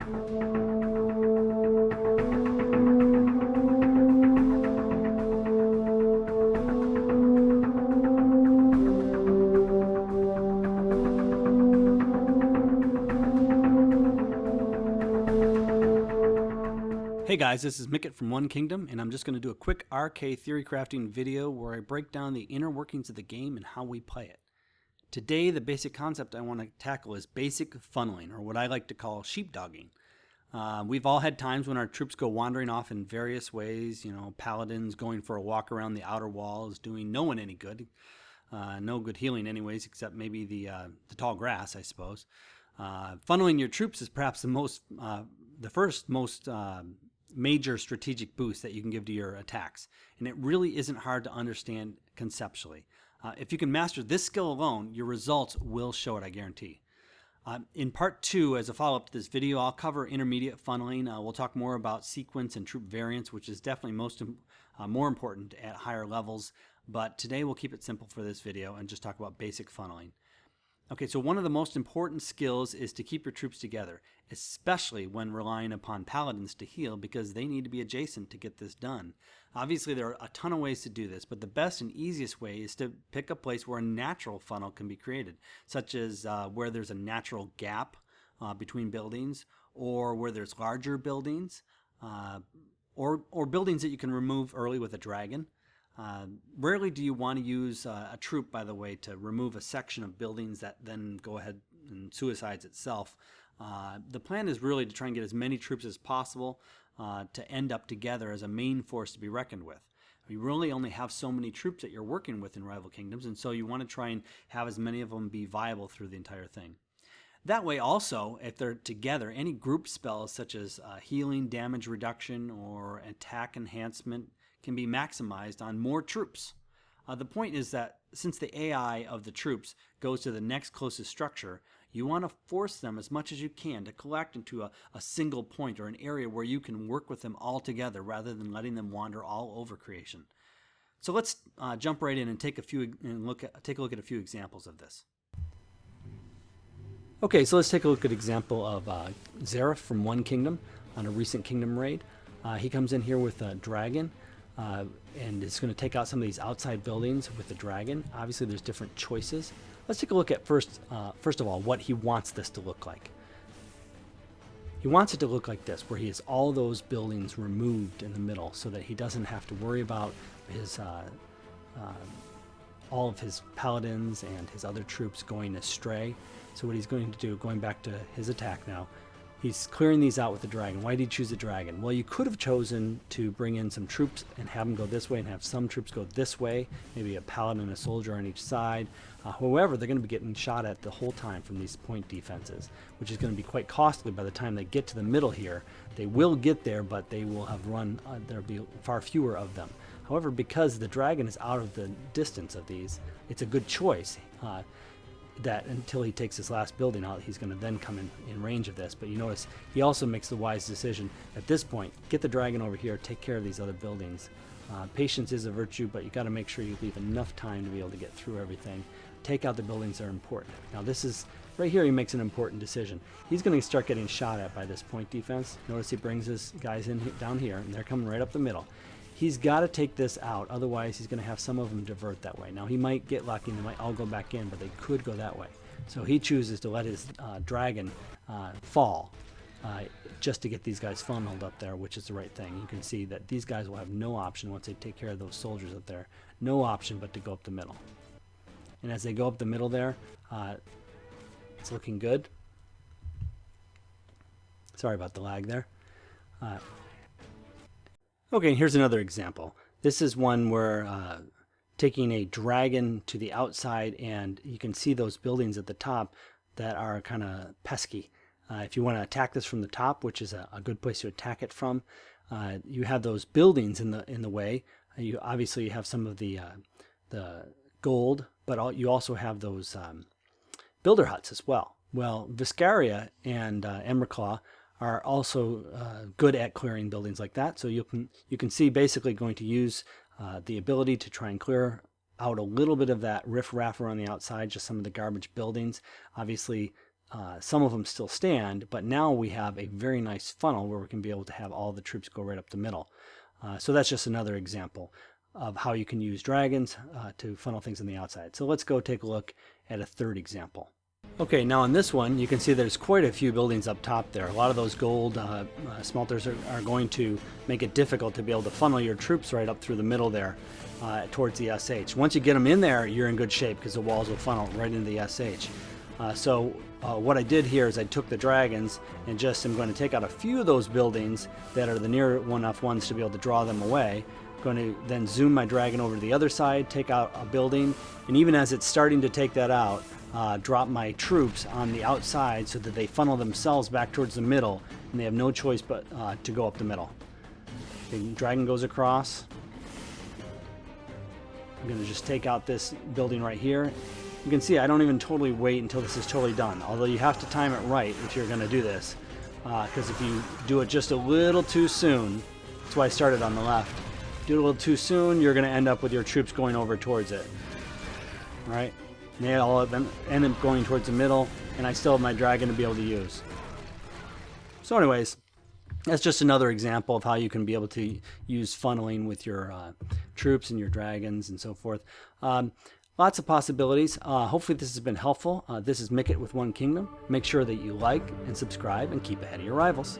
Hey guys, this is Mycket from One Kingdom, and I'm just going to do a quick RK theory crafting video where I break down the inner workings of the game and how we play it. Today, the basic concept I want to tackle is basic funneling, or what I like to call sheepdogging. We've all had times when our troops go wandering off in various ways, paladins going for a walk around the outer walls, doing no one any good. No good healing anyways, except maybe the tall grass, I suppose. Funneling your troops is perhaps the first most major strategic boost that you can give to your attacks, and it really isn't hard to understand conceptually. If you can master this skill alone, your results will show it, I guarantee. In part 2, as a follow-up to this video, I'll cover intermediate funneling. We'll talk more about sequence and troop variance, which is definitely more important at higher levels, but today we'll keep it simple for this video and just talk about basic funneling. Okay, so one of the most important skills is to keep your troops together, especially when relying upon paladins to heal, because they need to be adjacent to get this done. Obviously, there are a ton of ways to do this, but the best and easiest way is to pick a place where a natural funnel can be created, such as where there's a natural gap between buildings, or where there's larger buildings, or buildings that you can remove early with a dragon. Rarely do you want to use a troop, by the way, to remove a section of buildings that then go ahead and suicides itself. The plan is really to try and get as many troops as possible to end up together as a main force to be reckoned with. You really only have so many troops that you're working with in Rival Kingdoms, and so you want to try and have as many of them be viable through the entire thing. That way also, if they're together, any group spells such as healing, damage reduction, or attack enhancement can be maximized on more troops. The point is that since the AI of the troops goes to the next closest structure, you want to force them as much as you can to collect into a single point or an area where you can work with them all together rather than letting them wander all over creation. So let's jump right in and take a look at a few examples of this. Okay, so let's take a look at an example of Zareth from One Kingdom on a recent Kingdom raid. He comes in here with a dragon. And it's going to take out some of these outside buildings with the dragon. Obviously, there's different choices. Let's take a look at first of all, what he wants this to look like. He wants it to look like this, where he has all those buildings removed in the middle so that he doesn't have to worry about his all of his paladins and his other troops going astray. So what he's going to do, going back to his attack now, he's clearing these out with the dragon. Why did he choose the dragon? Well, you could have chosen to bring in some troops and have them go this way and have some troops go this way, maybe a paladin and a soldier on each side. However, they're going to be getting shot at the whole time from these point defenses, which is going to be quite costly by the time they get to the middle here. They will get there, but they will have run, there'll be far fewer of them. However, because the dragon is out of the distance of these, it's a good choice. That until he takes his last building out, he's going to then come in range of this. But you notice he also makes the wise decision at this point, get the dragon over here, take care of these other buildings. Patience is a virtue, but you got to make sure you leave enough time to be able to get through everything. Take out the buildings that are important. Now this is, right here he makes an important decision. He's going to start getting shot at by this point defense. Notice he brings his guys in down here, and they're coming right up the middle. He's got to take this out, otherwise he's going to have some of them divert that way. Now he might get lucky and they might all go back in, but they could go that way. So he chooses to let his dragon fall just to get these guys funneled up there, which is the right thing. You can see that these guys will have no option once they take care of those soldiers up there. No option but to go up the middle. And as they go up the middle there, it's looking good. Sorry about the lag there. Okay, here's another example. This is one where taking a dragon to the outside, and you can see those buildings at the top that are kind of pesky. If you want to attack this from the top, which is a good place to attack it from, you have those buildings in the way. You obviously have some of the gold, but you also have those builder huts as well. Well, Viscaria and Emberclaw are also good at clearing buildings like that. So you can see basically going to use the ability to try and clear out a little bit of that riff-raff around the outside, just some of the garbage buildings. Obviously, some of them still stand, but now we have a very nice funnel where we can be able to have all the troops go right up the middle. So that's just another example of how you can use dragons to funnel things on the outside. So let's go take a look at a third example. Okay, now in this one, you can see there's quite a few buildings up top there. A lot of those gold smelters are going to make it difficult to be able to funnel your troops right up through the middle there towards the SH. Once you get them in there, you're in good shape because the walls will funnel right into the SH. What I did here is I took the dragons and just am going to take out a few of those buildings that are the near enough ones to be able to draw them away. I'm going to then zoom my dragon over to the other side, take out a building, and even as it's starting to take that out, drop my troops on the outside so that they funnel themselves back towards the middle, and they have no choice but to go up the middle. The dragon goes across. I'm going to just take out this building right here. You can see I don't even totally wait until this is totally done, although you have to time it right if you're going to do this, because if you do it just a little too soon, that's why I started on the left. Do it a little too soon, you're going to end up with your troops going over towards it. All right? They all end up going towards the middle, and I still have my dragon to be able to use. So anyways, that's just another example of how you can be able to use funneling with your troops and your dragons and so forth. Lots of possibilities. Hopefully this has been helpful. This is Mycket with One Kingdom. Make sure that you like and subscribe and keep ahead of your rivals.